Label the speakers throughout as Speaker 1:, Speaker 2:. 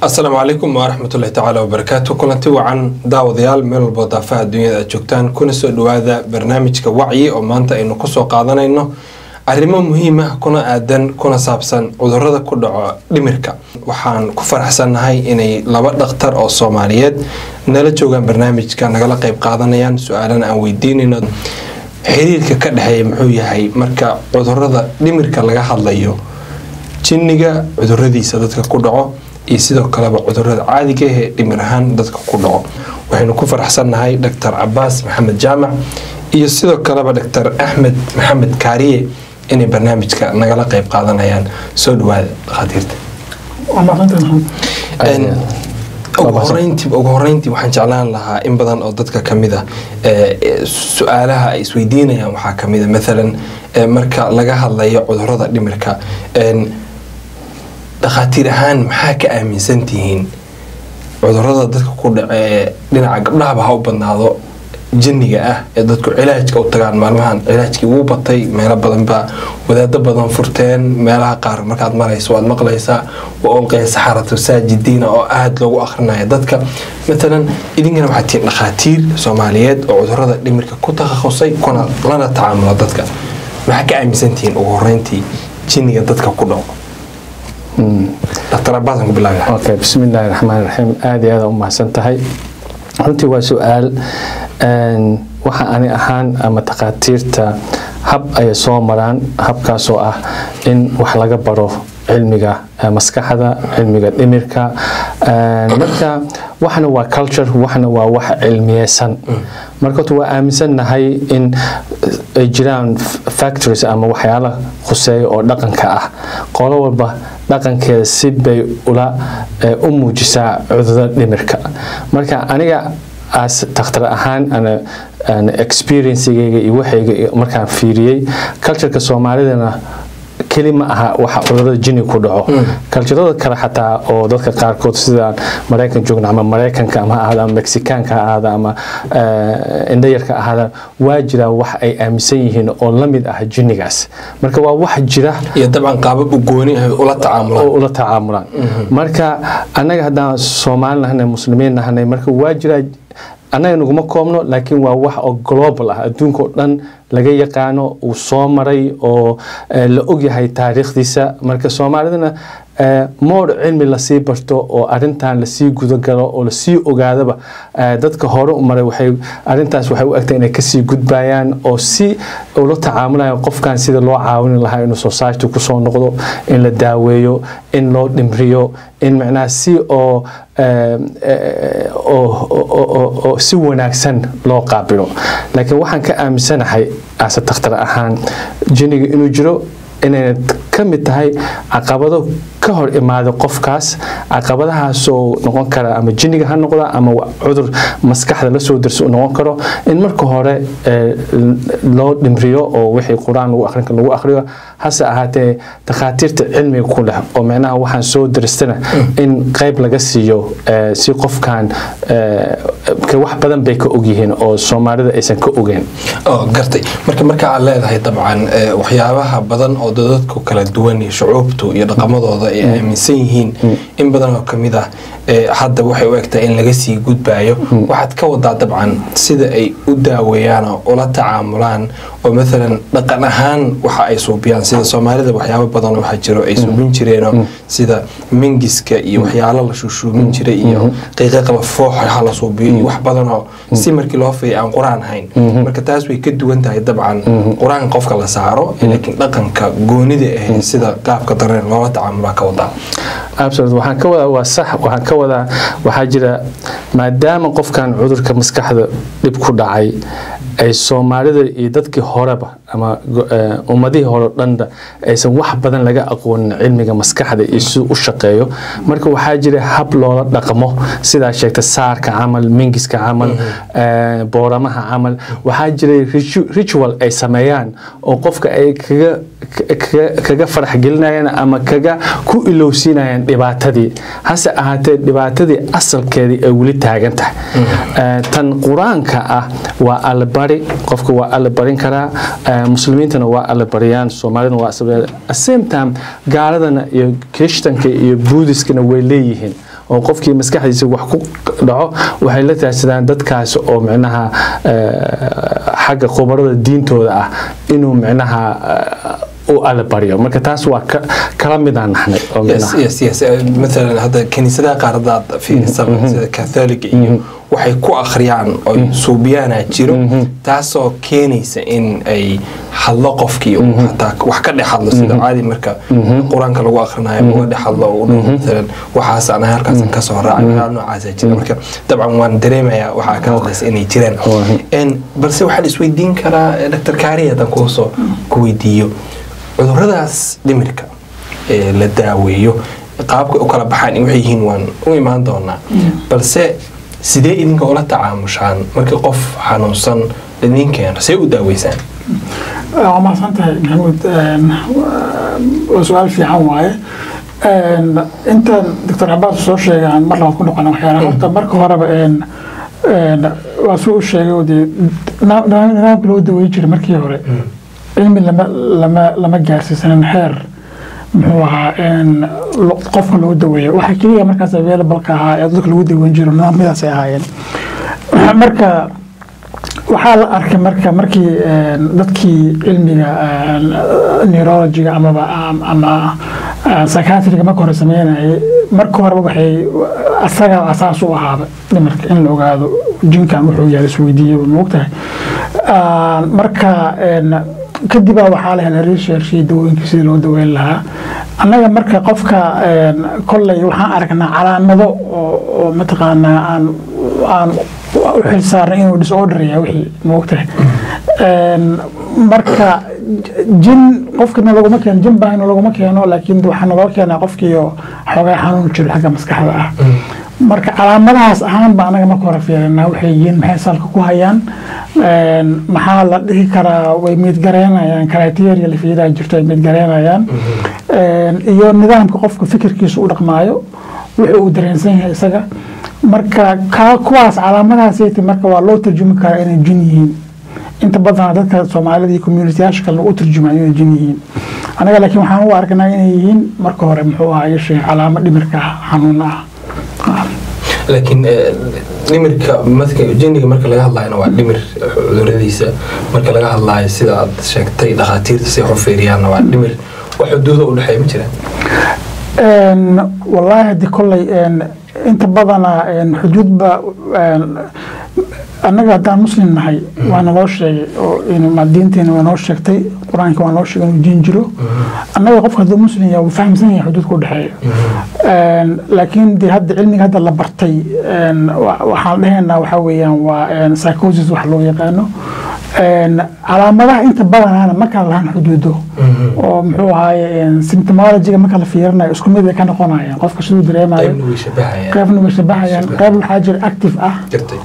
Speaker 1: السلام عليكم ورحمة الله تعالى وبركاته. كنت وعن داوديال من البضافة الدنيا جوكتان كنا سؤال هذا برنامج كوعي ومانت إنه قصة قاعدنا إنه arrimo muhiima kuna aadan kuna saabsan cudurrada ku dhaco dhimirka waxaan ku faraxsanahay inay laba dhakhtar oo Soomaaliyeed nala joogan barnaamijka nagala qayb qaadanayaan su'aalana aan weydiinayno xiriirka ka dhaxeeya muxuu yahay marka cudurrada dhimirka laga hadlayo jinniga cudurradiisa dadka ku dhaco iyo sidoo kale cudurrada caadiga ah ee dhimir ahaan dadka ku dhaco waxaynu ku faraxsanahay Dr. Cabaas Maxamed Jaamac iyo sidoo kale Dr. Axmed Kaariye inay barnaamijka nagala qayb qaadanayaan soo dhawaada khadiirta ugu horeyntii waxaan jeclaan lahaa in badan oo dadka kamida su'aalaha ay isweydiinayaan waxaa kamida midalan marka laga hadlayo cudurrada dhimirka dhakhaatiir ahaan maxaa ka aaminsan tihiin cudurrada dadka ku dhaca dhinaca gabdhaha ha u badnaado jinniga ah ee dadku cilaajka u tagaan maalmahan cilaajkii uu batay meelo badan ba wadaado badan furteen meelaha qaar markaad marayso waad maqlaysaa oo qeys saxaratu saajidiina oo aad loogu akhrinayo dadka midalan idinkana waxaad tihiin dhakhaatiir Soomaaliyeed oo cudurrada dhimirka ku takhasusay kuna lana tacaamula dadka maxaa ka aaminsan tihiin ugu horeyntii jinniga dadka ku dhaco Dr. Cabaas ku bilaabay
Speaker 2: okay bismillaahir rahmaanir rahiim aad iyo aad u mahadsantahay runtii waa su'aal waxa ani ahaan ama takhaatiirta hab ay soo maraan habkaas oo ah in wax laga baro cilmiga maskaxda cilmiga dhimirka marka waxna waa culture waxna waa wax cilmiyeysan marka waa aaminsanahay in ay jiraan factors ama waxyaalo khuseeyo oo dhaqanka ah qolo walba dhaqankeeda si bay u muujisaa cudurrada dhimirka marka aniga as takhtar ahaan ana experience-gayga iyo waxayga markaan fiiriyay culture-ka Soomaalidana kelima aha waxa cudurrada jinni ku dhaco culture-da kale xataa oo dadka qaarkood sida Mareykan joogna ama Mareykanka ama ahaada Mexicaanka ahaada ama indhayarka ahaada waa jira wax ay aaminsan yihiin oo la mid ah jinnigaas marka waa wax jira
Speaker 1: iyo dabcan qaabab u gooni ah ula tacaamulaan
Speaker 2: marka anaga hadaan Soomaaliyeed muslimiin nahay marka waa jira anaga naguma koobno laakiin waa wax oo global ah adduunka oo dhan laga yaqaano uu soo maray oo la og yahay taariikhdiisa marka Soomaalidana mood cilmi la sii barto oo arintan la sii gudo galo oo la sii ogaadaba dadka hore u maray waxay arintaas waxay u agtay inay ka sii gudbayaan oo si ula tacaamulayaan qofkan sida loo caawin lahaa inuu society ku soo noqdo in la daaweeyo in loo dhimriyo in macnaha si oo si wanaagsan loo qaabilo laakiin waxaan ka aaminsanahay as takhtar ahaan jinniga inuu jiro inay kamid tahay caqabado ka hor imaado qofkaas caqabadahaas oo noqon kara ama jinniga ha noqdo ama cudur maskaxda la soo dirso noqon karo in marka hore loo dhimriyo oo wixii quraan lagu akhriyo hase ahaatee takhaatiirta cilmiga ku leh oo macnaha waxaan soo diristana in qayb laga siiyo si qofkan ka wax badan bay ka og yihiin oo Soomaalida aysan ka ogeyn
Speaker 1: gartay marka aad leedahay dabcan waxyaabaha badan oo dadku kala duwan iyo shucuubtu iyo dhaqamadooda ay aaminsan yihiin in badan oo kamid ah hadda waxay u egtaa in laga sii gudbaayo waxaad ka wadaa dabcan sida ay u daaweeyaan oo ula tacaamulaan oo midalan dhaqan ahaan waxa ay suubiyaan sida Soomaalida waxyaabo badan waxa jiro ay suubin jireen sida mingiska iyo waxyaalo la shuushuumin jiray iyo qiiqaqaba fooxa la suubiyo iyo wax badan oo si markii loo fiican aan quraan ahayn marka taas way ka duwan tahay dabcan quraan qofka la saaro laakiin dhaqanka goonida ah sida qaabka dareen loola tacaamula ka wadaa
Speaker 2: absolutely waxaan ka wadaa waa sax waxaan ka wadaa waxa jira maadaama qofkan cudurka maskaxda dib ku dhacay ay Soomaalida iyo dadkii horeba ama ummadii hore dhanba aysan wax badan laga aqoon cilmiga maskaxda iyo sida u shaqeeyo marka waxa jira hab loola dhaqmo sida sheegta saarka amal mingiska amal booramaha amal waxa jira ritual ay sameeyaan oo qofka ay kaga farax gelinayaan ama kaga ku ilowsinayaan dhibaatadii hase ahaatee dhibaatadii asalkeedii ay wali taagan tahay tan quraanka ah waa albari qofka waa albarin karaa muslimiintana waa albariyaan Soomaalidana waa same time gaaladana iyo Christianka iyo Buddhistana way leeyihiin oo qofkii maskaxdiisa wax ku dhaco waxay la taagsadaan dadkaas oo micnaha xagga khubarada diintooda ah inuu micnaha وعلى بريو مركز تاس كلام بدنا نحن
Speaker 1: يس مثلا هذا كنيسة قاردات في السبب كاثوليك waxay ku akhriyaan oo suubiyaana jiro taasoo keenaysa in ay hadlo qofkii oo xataa wax ka dhaxadlo sida caadi marka quraanka lagu akhrinayo oo dhaxadlo oo مثلا waxaas aan halkaas ka soo raacay noocaas jira marka dabcan waan dareemayaa waxa ka hadlaysa inay jiraan in balse waxa la isweydiin karaa Dr. Kaariye tan ku weydiiyo cuduradaas dhimirka ee la daaweeyo qaabka u kala baxaan waxay yihiin waan u imaan doonaa balse sidee idinka ula tacaamushaan markii qof xanuunsan idinkeena see u daaweysaan
Speaker 3: ma santahay maxamuud su'aal fiican waaye inta Dr. Cabaas soo sheegay mar la ku noqon waxyaalaha horta marka horeba waa soo sheegay nidaamka loo daweeyay jiray markii hore cilmi lama gaarsiisan heer muxuu ahaa qofka loo daweeyo waxa kaliya markaas available ka ahaa ee dadka lagu daweyn jiray nidaamyadaas ay ahaayeen marka waxaa la arkay markii dadkii cilmiga neurology ama psychiatriga marka hore sameynayay marka hore waxay asaga asaas u ahaaba dhimirka in la ogaado jinkan wuxuu yahay isweydiiyo moogtahay marka kadib waxaa la helay research dawooyinka sidii loo daweyn lahaa annaga marka qofka kolley waxaan aragnaa calaamado oo mataqaanaa aan u xilsaaran inuu disorder yahay wixii moogtahay marka jin qofkana laguma keeno jin baahina laguma keeno laakiin waxaa naloo keenaa qofkii xoogaa xanuun jiro xagga maskaxda ah marka calaamadahaas ahaan baa anaga marka hore fiirinaa waxay yihiin maxay salka ku hayaan maxaa la dhihi karaa way mid gareynayaan criteria la fiiraa jirto ay mid gareynayaan iyo nidaamka qofka fikirkiisa u dhaqmaayo wuxuu uu dareensan yahay isaga marka kuwaas calaamadahaas marka waa loo tarjumi karaa inay jin yihiin inta badan dadka Soomaalida iyo community-yaasha kale u tarjumaan inay jin yihiin anaga laakiin waxaan u aragnaa inay yihiin marka hore muxuu ahaa shay calaamad dhimirka xanuun ah
Speaker 1: لكن dhimirka marka jinniga marka laga hadlayo waa dhimir cuduradiisa marka laga hadlayo sida aad sheegtay dhaqaatiirta si xufeeriyaan waa dhimir wax xuduud u dhaxay ma jiraan
Speaker 3: wallahi hadii kollay inta badana xuduud ba annaga haddaan muslim nahay waana loo sheegay oo in diinteena waa noo sheegtay quraanka waa noo sheegay inuu diin jiro annaga qofka hadduu muslim yahay wuu fahamsan yahay xuduudka u dhexeeya laakiin dee hadda cilmiga hadda la bartay waxaan dhahaynaa waxa weeyaan waa psychosis wax loo yaqaano calaamadaha inta badanaana ma kala lahan xuduudo oo muxuu ahaaye symptomology-ga marka la fiirinayo isku mid ay ka noqonayaan qofka siduu dareemayo qaybna way shabahayaan qayb waxaa jira active ah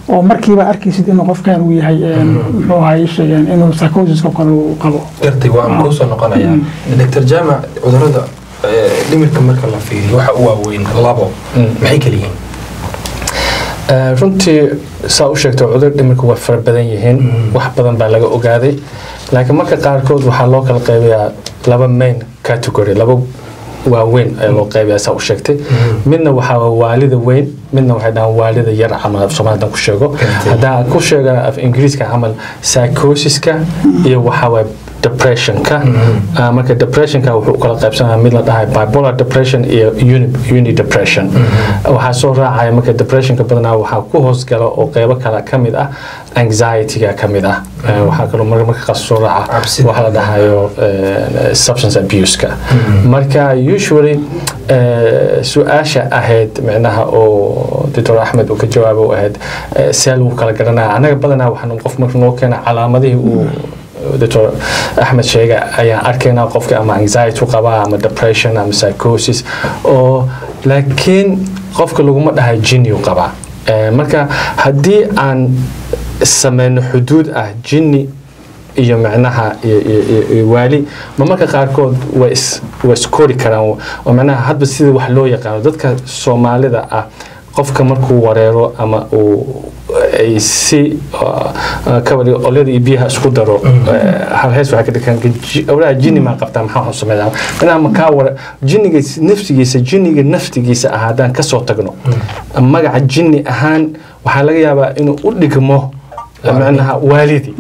Speaker 3: oo markiiba arkaysid inuu qofkan uu yahay muxuu ahaaye sheegeen inuu psychosis-ka kale uu qabo
Speaker 1: gartay waan ku soo noqonayaa Dr. Jaamac cudurada dhimirka marka la fiiriyo waxa uu waaweyn labo maxay kala yihiin
Speaker 2: runtii saa u sheegtay cudur dhimirku waa fara badan yihiin wax badan baa laga ogaaday laakiin marka qaarkood waxaa loo kala qaybayaa laba main category laba waaweyn ayaa loo qaybayaa saa u sheegtay midna waxaa waalida weyn midna waxay dhahaan waalida yar camal af Soomaalidan ku sheego haddaan ku sheega af Ingiriiska camal psychosis-ka iyo waxaa waa depression-ka marka depression-ka wuxuu kala qaybsanayaa mid la dhahay bipolar depression iyo uni depression waxaa soo raacaya marka depression-ka badanaa waxaa ku hoos gala oo qaybo kale ka mid ah anxiety-ga ka mid ah waxaa kaloo marka qaas soo raaca waxa la dhahayo substance abuse-ka marka usually su'aasha ahayd macnaha oo Dr. Axmed uu ka jawaabo ahayd seel uu kala garanaa anaga badanaa waxaan qof marka noo keena calaamadihii uu Dr. Axmed sheega ayaan arkaynaa qofka ama anxiety qaba ama depression ama psychosis oo laakiin qofka laguma dhahay jinni uu qaba marka haddii aan sameyno xuduud ah jinni iyo macnaha waali marka qaarkood way iskori karaan oo macnaha hadba sida wax loo yaqaan dadka Soomaalida ah qofka markuu wareero ama uu ay si kabali oladii biyaha isku daro hal hees waxa ka dhigan awlaa jinni ma qabtaa maxaa sameeyaa inaa ma ka war jinniga naftigiisa ahaadaan ka soo tagno magaca jinni ahaan waxa laga yaabaa inuu u dhigmo معناها والدي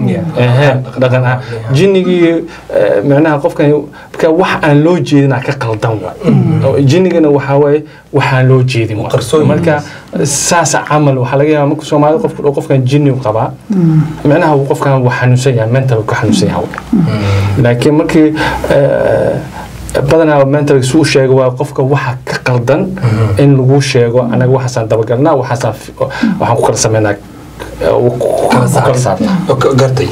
Speaker 2: دقنا جينيجي معناها قفكان wax aan loo jeedin ka qaldan waa jinigana waxa way waxaan loo jeedin marka saas amal waxa laga yaabaa marka Soomaalidu qofkan jinni u qaba macnaha qofkan waxa xanuunsan yahay mental ka xanuunsan yahay laakiin markii badana mental suu sheego waa qofka waxa ka qaldan in lagu sheego anaga waxaan daba galnaa waxaan ku kala sameynaa
Speaker 1: gartay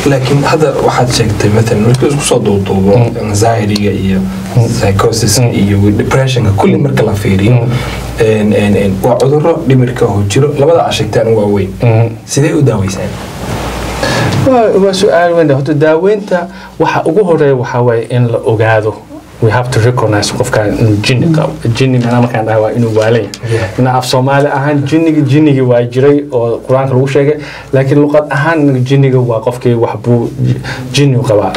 Speaker 1: laakiin hada waxaad sheegtay مثلا markii isku soo duuduubo anxiety iyo psychosis iyo depression kulli marka la fiiriyo waa cudurro dhimirka oo jiro labada ashagtaan waa weyn sidee u daaweysaan
Speaker 2: waa su'aal weyn hada daaweynta waxa ugu horeeya waxa way in la ogaado we have to recognize qofkan jinni mana markaan dhahay waa inuu waalay ina af Soomaali ahaan jinnigi waa jiray oo Quraanka lagu sheegay laakiin luqad ahaan jinniga waa qofkii wax buu jinni qaba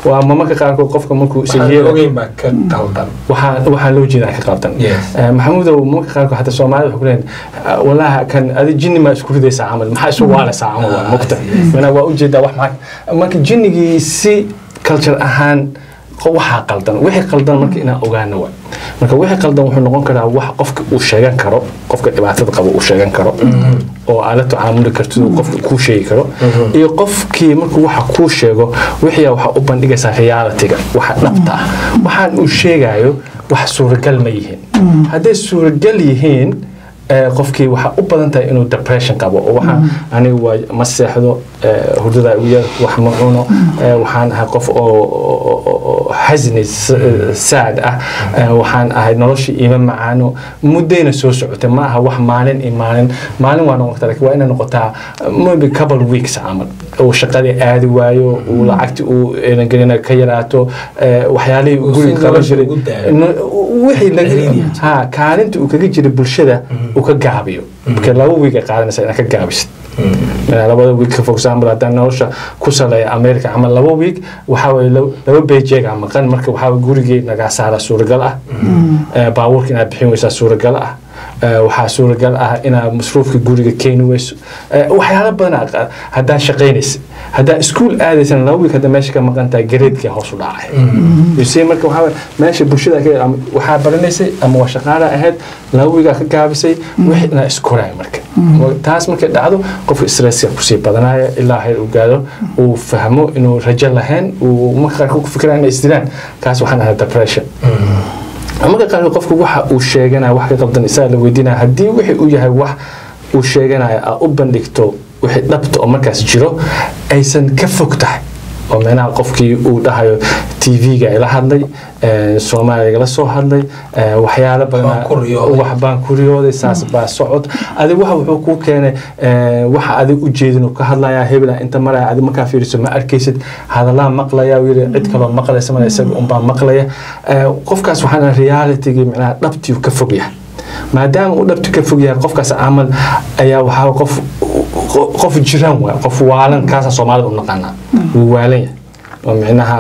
Speaker 2: waa marka qaar qofka markuu sayeeyo
Speaker 1: ma ka qaldan
Speaker 2: waxa loo jeedaa ka qaldan maxamuud marka qaar hada Soomaali wuxuu leeyahay wallahi kan adi jinni ma isku ridaysa amal maxaa isu waalaysa amal waa mugta mana waa u jeedaa wax marka jinnigi si culture ahaan waxa qaldan wixii qaldan markii ina ogaano waa marka wixii qaldan wuxuu noqon karaa wax qofka uu sheegan karo qofka dhibaatada qabo uu sheegan karo oo aala tacaamuli karto qofka ku sheegi karo iyo qofkii markuu waxa ku sheego wixii waxa u bandhigaysa reality-ga waxa dhabta ah waxaan uu sheegayo wax suuragal ma yihiin haddii suuragal yihiin qofkii waxa u badan tahay inuu depression qabo oo waxa aniga waa ma seexdo hurdada ugu wax ma cuno waxaan ahay qof oo hazni sad waxaan ahay nolosha iima macaano muddeena soo socotay ma aha wax maalin waa noqotaa laakiin waa inay noqotaa maybe couple weeks amal oo shaqadii aadi waayo oo lacagti uu inaan gelina ka yaraato waxyaalihii guriga qaba jiray wixii laga kaalinta uu kaga jiray bulshada uka gaabiyo marka laba week qaadanaysa inaad ka gaabisid labada week for example haddaan nolosha ku saleeya America ama laba week waxa way laba paycheck ama qan marka waxa gurigii naga saara suuragal ah baabuurka inaad bixin weysaa suuragal ah waxa suuragal ah inaad masruufka guriga keeni weyso waxyaalo badan haddaan shaqeynaysa haddaan iskuul aadaysan laba week hadda meesha ka maqantaa grade-ka hoos u dhacay isee marka waxa meesha bulshada waxa baranaysay ama waa shaqaale ahayd laba week ka gaabisay wixii ina iskoray marka taas markay dhacdo qofka stress ku sii badanaya ilaa heer uu gaaro uu fahmo inuu rajo lahayn uu marka ku fikiraan inay isdilaan kaas waxaan ahaa depression marka qaar qofku waxa uu sheeganayo wax ka qaldan isaga la weydiinaa haddii wixii uu yahay wax uu sheeganayo u bandhigto wixii dhabta oo markaas jiro aysan ka fog tahay oo meena qofkii uu dhahayo TV-ga ila hadlay Soomaaliga la soo hadlay waxyaalo badan wax baan ku riyooday saas baa socod adiga waxa wuxuu ku keenay waxa adiga u jeedin ka hadlaya hebla inta maray adiga marka fiiriso ma arkaysid hadalaa maqlaya wiil cid kale maqlaysa ma isaga baa maqlaya qofkaas waxana reality-ga macnaha dhabtii ka fog yahay maadaama uu dhabtii ka fog yahay qofkaas amal ayaa waxa qof jiraan waa qof waalan kaas Soomaalidu u naqana waalan oo macnaha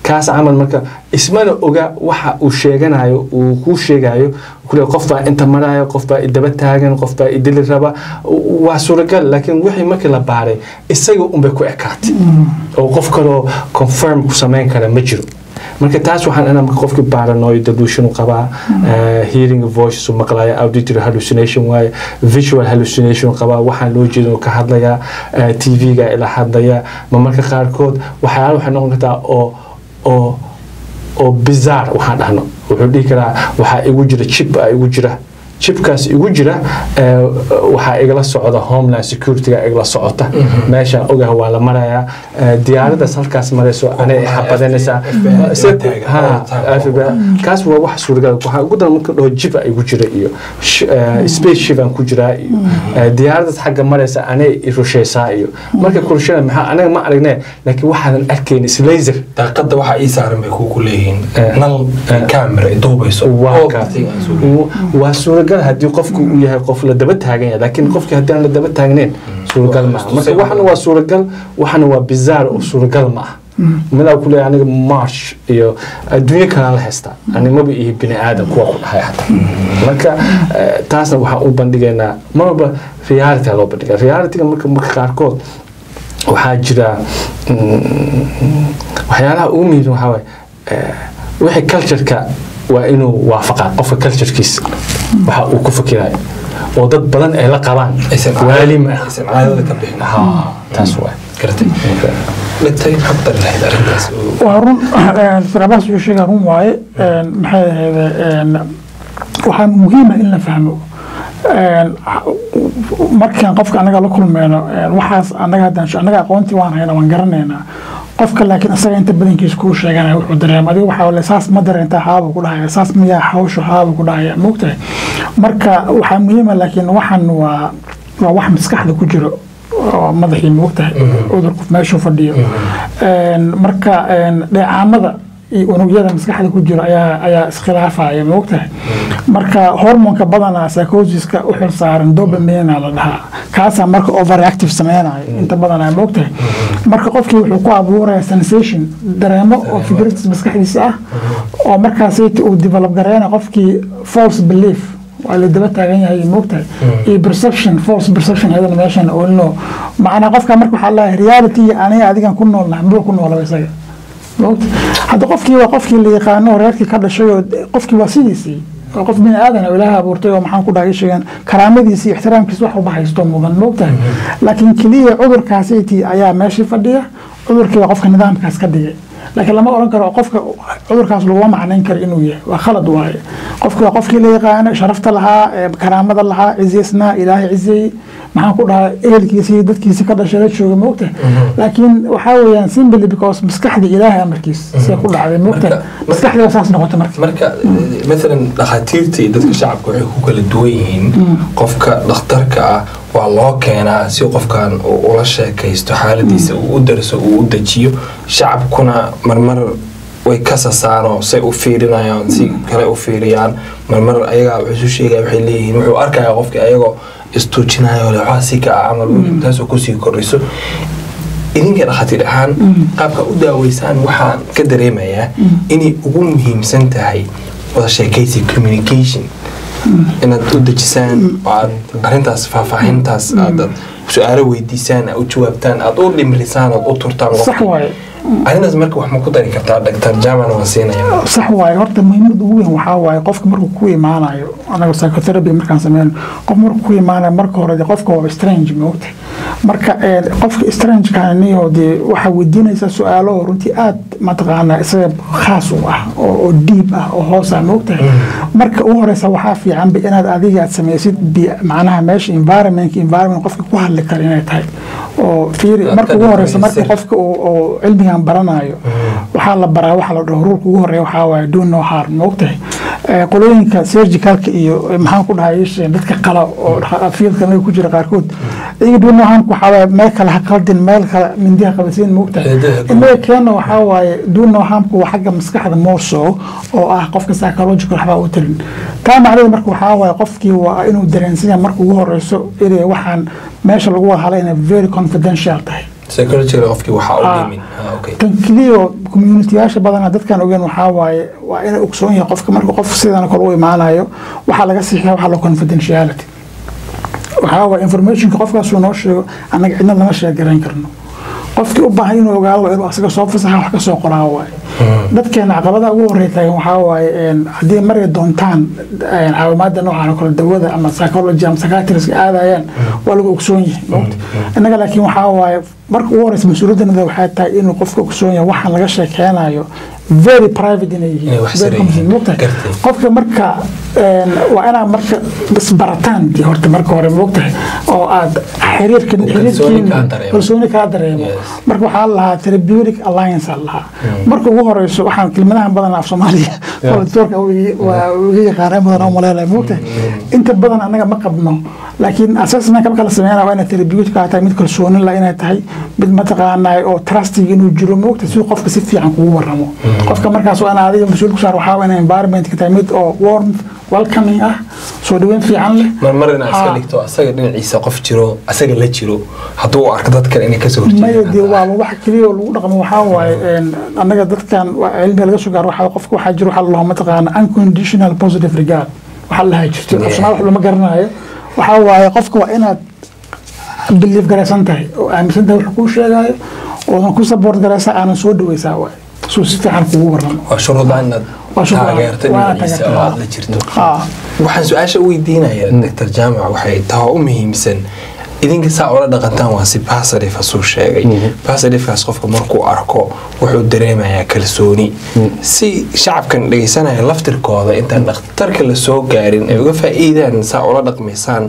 Speaker 2: kaas amal marka ismana oga waxa uu sheeganayo uu ku sheegayo kulli qof baa inta marayo qof baa daba taagan qof baa idil raba waa suuragal laakiin wixii markii la baaray isaga bay ku ekaatay oo qof kale confirm ku sameyn kara ma jiro marka taas waxaan ana qofkii paranoid delusion qaba hearing voices maqlaya auditory hallucination way visual hallucination qaba waxaan loo jeedo ka hadlaya TV-ga ila hadlaya marka qaar kood waxay noqon kartaa oo bizarre waxaan dhahno wuxuu dhigi karaa waxa igu jira chipkaas igu jira waxa igala socda homeland security-ga igala socota meesha ogaha waa la maraya diyaarada halkaas marayso anay xabadanaysa kaas waa wax suuragal waxa ugu dan marka dhoo jib igu jira iyo spaceship aan ku jira iyo diyaarada xagga maraysa anay rushaysa iyo marka kulshada maxaa anaga ma aragnay laakiin waxaan arkayn is laser
Speaker 1: daaqada waxa ay saaran bay ku leeyihiin nal camera duubayso
Speaker 2: waa suuragal suuragal haddii qofku uu yahay qof la daba taagan yahay laakiin qofkii haddii aan la daba taagnayn suuragal ma aha marka waxana waa suuragal waxana waa bizaar oo suuragal ma aha midaa ku leeyahay aniga marsh iyo adduunyo kalaan la haystaa animaba iyo bini aadam kuwa ku dhahay hataa marka taasna waxaan u bandhigaynaa marba reality loo bandhigaa realityga marka qaarkood waxaa jira waxyaalaha ugu muhiimsan waxaa waaye wixii cultureka waa inuu waafaqaa qofka culturekiisa waxa uu ku fikirayo oo dad badan ay la qabaan waalima
Speaker 1: aysan caadada ka bixin
Speaker 2: taas waa
Speaker 1: garatay dhintay xabtar lahayd arrintaas
Speaker 3: waa run Cabaas uu sheegay run waaye maxay ahayd waxaa muhiim ah in la fahmo markaan qofka anaga la kulmayno waxaas anaga aqoontii waan haynaa waan garanaynaa qofka laakiin asaga inta badankiisa kuu sheeganaya wuxuu dareema adiga waxaa wale saas ma dareentaa haaba ku dhahaya saas miyaa hawshu haaba ku dhahaya moogtahay marka waxaa muhiima laakiin waxan waa wax maskaxda ku jiro oo madaxii moogtahay cudurku meeshuu fadhiyo marka dheecaamada iyo unugyada maskaxda ku jiro ayaa iskhilaafaya moogtahay marka hormoonka badanaa psychosiska u xil saaran dopamine la dhahaa kaasaa marka overactive sameynayo inta badanaa moogtahay marka qofkii wuxuu ku abuuraya sensation dareemo oo fikirkiis maskaxdiisa ah oo markaas uu develop gareena qofkii false belief waa la daba taagan yahay moogtahay iyo perception false perception ayadana meeshan oo no macnaa qofka marka waxaa la reality aniga adigan ku noolnahay muu ku noolaa isaga هذا قفكي وقفكي اللي يقانو ريركي كذا شيء قفكي وسيسي قف من آذن ولا بورتي ومحن كل عيشين كرامتي سي احترام كسوح وبحيستون مضن موقته لكن كلية عذر كاسيتي أيام ماشي فديه عذر كي وقفك النظام كاس كديه لكن لما أقول قفك عذر كاس لو ما ننكر إنه يه وخلط واي قفكي اللي يقانو شرفت لها كرامة لها عزيسنا إلهي عزي maxaan ku dhahay ehelkiisa iyo dadkiisa ka dhashay jooga moogta laakiin waxa weeyaan simply because maskaxda ilaahay amarkiisa si ku dhacday moogta maskaxda asaas noqoto marka
Speaker 1: مثلا dhaqaatiirta iyo dadka shacabka waxay ku kala duwan yihiin qofka dhakhtarka ah waa loo keenaa si qofkan uu la sheekaysto xaaladiisa uu u darso uu u dajiyo shacabkuna marmar way ka sasaano say u fiirinayaan si kale u fiiriyaan marmar ayaga wuxuu sheegay waxay leeyihiin wuxuu arkayaa qofka ayagoo istuujinayo waxaasi ka camal taasoo kusii kordhiso idinka dhakhaatiir ahaan qaabka u daaweysaan waxaan ka dareemayaa inay ugu muhiimsan tahay wada sheekaysi communication inaad u dejisaan oo aad arrintaas faahfaahintaas aad su-aalo weydiisaan aad u jawaabtaan aad u dhimrisaan aad u turtaan
Speaker 3: sax waaye
Speaker 1: arrintaas marka wax ma ku dari kartaa Dr. Jaamac waan siinaya
Speaker 3: sax waaye horta muhiimadu ugu weyn waxaa waaye qofka markuu ku imaanayo anaga psychotherapy markaan sameeyno qof markuu ku imaanayo marka hore qofka waa strange moogta marka qofka strange kaaniyo waxa weydiinaysa su'aalo runtii aad ma taqaana isaga khaas u ah oo deep ah oo hoos ah moogta marka u horeysa waxaa fiican inaad adiga aad sameysid macnaha meesha environment qofka ku hadli kara inay tahay oo fiiri marka ugu horeysa marka qofka oo cilmigan baranayo waxaa la baraa waxa la dhaho ruulka ugu horeeya waxaa waaye do no harm moogtahay qolooyinka surgicalka iyo maxaan ku dhahay dadka qala oo fiilka ay ku jira qaarkood iyaga do no harm waxa waaye meel kale ha qaldin meel kale mindiha qabasiin moogtahay inay keeno waxaa waaye do no harm ku xagga maskaxda mooso oo ah qofka psychological waxba u tirin taa macnaheedu marka waxaa waaye qofkii waa inuu dareensiya marka ugu horeyso inay waxaan meesha lagu wada hadlayna very confidential tahay
Speaker 1: psychological qofkii waxa uu dhimin okay
Speaker 3: tan kaliya community-yaasha badan dadkan ogeyn waxa waaye waa inay ogsoon yahay qofka marka qof sidaan kale u imaanayo waxa laga sixiyo waxa la confidentiality waxa waa information qofkaas uu noo sheego anaga cidna lama sheegaran karno qofkii u baahan inuu ogaado inuu asaga soo fasaxa wax ka soo qoraa waaye dadkeena caqabadaha ugu horreeyay waxaa waaye haddii maray doontaan caawimaadda noocan oo kale dawada ama psychology ama psychiatrist aadayaan waa lagu ogsoon yahay moogta innaga laakiin waxaa waaye marka ugu horeysa mas-uuliyaddanada waxay tahay inuu qofka ogsoon yahay waxaan laga sheekeynayo very private inay yihiin qofka marka waa inaa marka isbarataan horta marka hore moogtahay oo aad xiriirkiin kalsooni kaa dareemo marka waxaa lahaa therapeutic alliance lahaa marka ugu horeyso waxaan kelmadahan badan af Soomaaliya دكتورك ويجي قارئ مدن أو ملالا موته أنت بدن أنا ما قبنا لكن أساسنا كم كلا سمعنا وأنا تربيوت كاتاي ميت كل شؤون لا أنا تهي بالمنطقة أنا أو تراستي إنه جرم موته سوق قف كسيف عن قوة رمو قف كمركز وأنا هذه مسؤول كسر وحاول environment كتاميت أو warm welcoming سودوين في عنله
Speaker 1: مرنا أسألك تو أسأل إن عيسى قف جرو أسأل لا جرو حطوا أركضات كان إني كسر
Speaker 3: ما يدي واحد كليه ولقى وحاول أنا قدرت كان علمي لقى قار وحاول قف واحد جرو حل الله منطقة unconditional positive regard وحلها يجتي أصلا وحلو ما قرناه وحاول قفك وأنا باللي في جراسنتها وأمسنتها وحكوش شيء ونكون سبورت جراسة أنا سود ويساوي سوسيتي عن قوة
Speaker 1: وشروط عنا taageertay magaciisa oo aad la jirto waxaan su'aasha u weydiinayaa Dr. Jaamac waxay tahay u muhiimsan idinka saa ula dhaqantaan waa si positive soo sheegay positive-kaas qofka markuu arko wuxuu dareemayaa kalsooni si shacabkan dhageysanaya laftirkooda intaan dhakhtarka la soo gaarin ay uga faa'iidaan saa ula dhaqmaysaan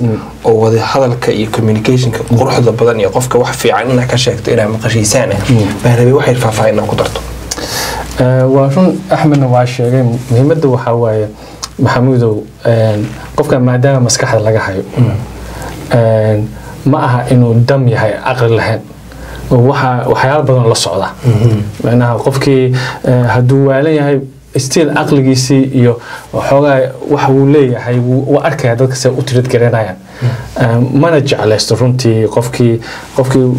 Speaker 1: oo wada hadalka iyo communication-ka quruxda badan iyo qofka wax fiican inaad ka sheegto inaad maqashiisaan baan rabay waxay faahfaahin ku darto
Speaker 2: وعشان أحمد نواشة جاي مهمة وحواي محمود قفك ما دام مسكح لجحيو معها إنه دم يهاي أقل لهن وحياة بدن الله صعدة معناها قفك هدو عليه هاي استيل عقل جيسي يو وحاجة وحولي هاي وأركي هذا كسر أتريد كرنايا ما نرجع على استرونتي قفك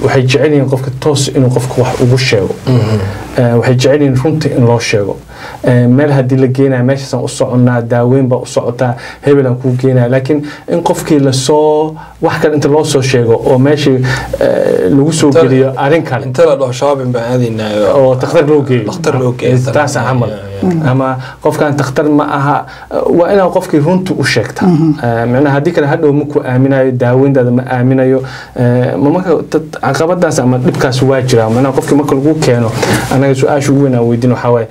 Speaker 2: وحيجعلني قفك توس إنه قفك وبشيء وحيجعلني رونتي إنه لا شيء مال هدي اللي جينا ماشي سان أصعدنا داوين بأصعدها هبل نكون جينا لكن إن قفك لسه واحد أنت لا سو شيء أو ماشي لوسو كذي أرينكال
Speaker 1: أنت لا شاب بعدي إنه
Speaker 2: أو تختار لوكي تاسع عمل أما قفك أن تختار معها وأنا قفك رونت وشيكتها معناها هديك هذا مكو آمنة داوين ده ما آمنة يو ما عقبات ناس أما نبكاس واجرا معناها قفك ما كل جو كانوا أنا سؤال شو وين ويدينه حواي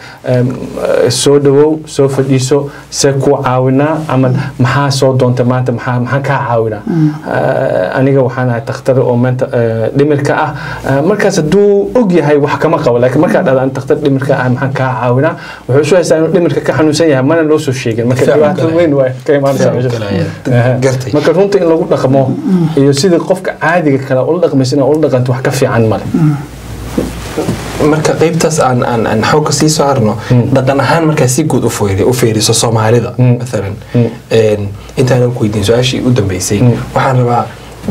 Speaker 2: سودو سوف ديسو سكو عاونا عمل محا صوت دون تمانت محا كعاونا أنا جو حنا تختار أو من DHIMIRKA مركز دو أجي هاي وحكمة قوي لكن مركز هذا أن تختار DHIMIRKA محا كعاونا وحشو هسه DHIMIRKA كحنوسية ما نلوسو شيء مركز وين واي كم مركز رونتي إن لو رقمه يصير قفك عادي كلا أقول لك مثلا أقول لك أنت وحكفي عن مال
Speaker 1: marka qaybtaas aan xoog sii saarno dhaqan ahaan marka si guud u fiiriso Soomaalida مثلا intaan ku weydiin su'aashii u dambeysay waxaan rabaa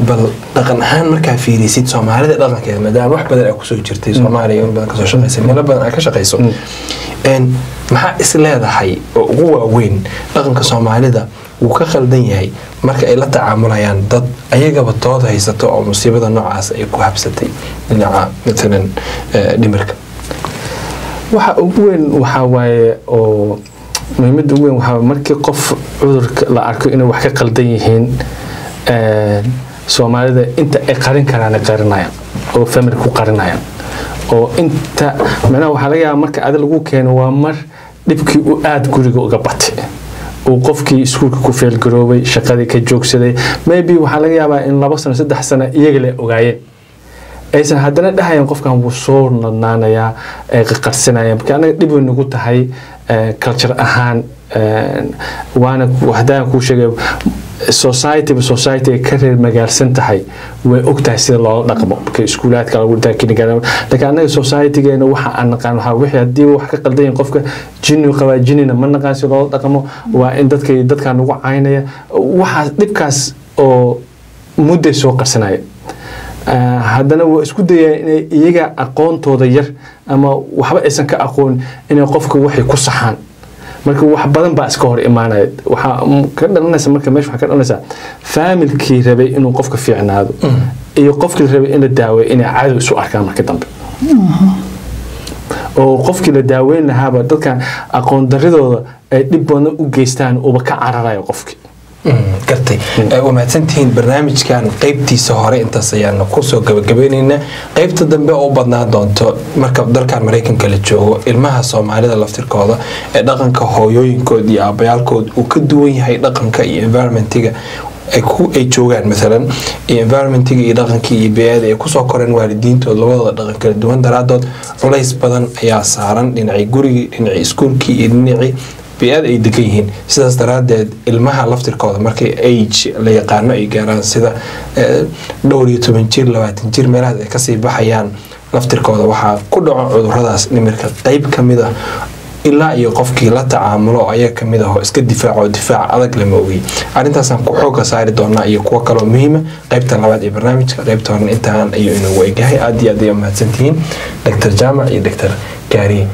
Speaker 1: bal dhaqan ahaan marka fiirisid Soomaalida dhaqankeeda maadaama wax badan ay ku soo jirtay Soomaaliya in badan ka soo shaqeysay meel badan ay ka shaqeyso maxaa is leedahay oo ugu waaweyn dhaqanka Soomaalida uu ka khaldan yahay marka ay la tacaamulayaan dad ayagaba tood haysato oo musiibada noocaas ay ku habsatay dhinaca مثلا DHIMIRKA
Speaker 2: waxa ugu weyn waxa waaye oo muhiimada ugu weyn waxa markii qof cudurka la arko inay wax ka khaldan yihiin Soomaalida inta ay qarin karaan qarinayaan oo family ku qarinayaan oo inta macnaha waxa laga yaabaa marka aad lagu keeno waa mar dibkii uu aad guriga uga batay oo qofkii iskuulka ku feel garoobay shaqadii ka joogsaday maybe waxa laga yaabaa in 2 sano 3 sano iyaga la ogaayeen aysan haddana dhahayn qofkan wuu soo nanaanaya ee qarsanaya marka anaga dib weyn ugu tahay culture ahaan waana wahdaan ku sheegay society ka reer magaalsan tahay way ogtahay sida loo dhaqmo marka iskuulaadka lagu taakini gaaro laakiin anaga society-geena waxa aan naqaan waxa wixii hadii wax ka qaldan qofka jinni qaba jinnina ma naqaan sida loo dhaqmo waa in dadka ugu caynaya waxa dibkaas oo muddo soo qarsanaya haddana waa isku dayay inay iyaga aqoontooda yar ama waxba aysan ka aqoon inay qofka waxay ku saxaan marka wax badan baa iska hor imaanay waxa ka dhalanaysa marka meesha waxa ka dhalanaysa familkii rabay inuu qofka fiicnaado iyo qofkii rabay in la daaweeyo inay caado isu arkaan marka dambe oo qofkii la daaweyn lahaaba dadka aqoon daridooda ay dib badan u geystaan oo ka cararayo qofkii
Speaker 1: gartay wamaadsantihiin barnaamijkan qaybtiisa hore intaas ayaanu kusoo gabagabaynaynaa qaybta dambe oo badnaan doonto marka dalkan Mareykanka la joogo ilmaha Soomaalida laftirkooda ee dhaqanka hooyooyinkooda iyo aabayaalkooda uu ka duwan yahay dhaqanka iyo environmentiga ay joogaan مثلا environmentiga iyo dhaqanka iyo beeyada ay ku soo koreen waalidiintooda labadooda dhaqan kala duwan daraadood culays badan ayaa saaran dhinacii guriga dhinacii iskuulkii iyo dhinacii beeyada ay degan yihiin sidaas daraadeed ilmaha laftirkooda markay age la yaqaano ay gaaraan sida dhowr iyo 10 jir 20 jir meelaha ay ka sii baxayaan laftirkooda waxa ku dhaco cuduradaas dhimirka qayb kamid ah ilaa iyo qofkii la tacaamulo ayaa kamid ah oo iska difaac adag lama ogi arintaasan ku xooga saari doonaa iyo kuwa kale oo muhiim ah qaybta labaad ee barnaamijka qaybta hore intaan ayuu inoo weegahay aad iyo aad ay mahadsantihiin Dr. Jaamac iyo Dr. Kaariye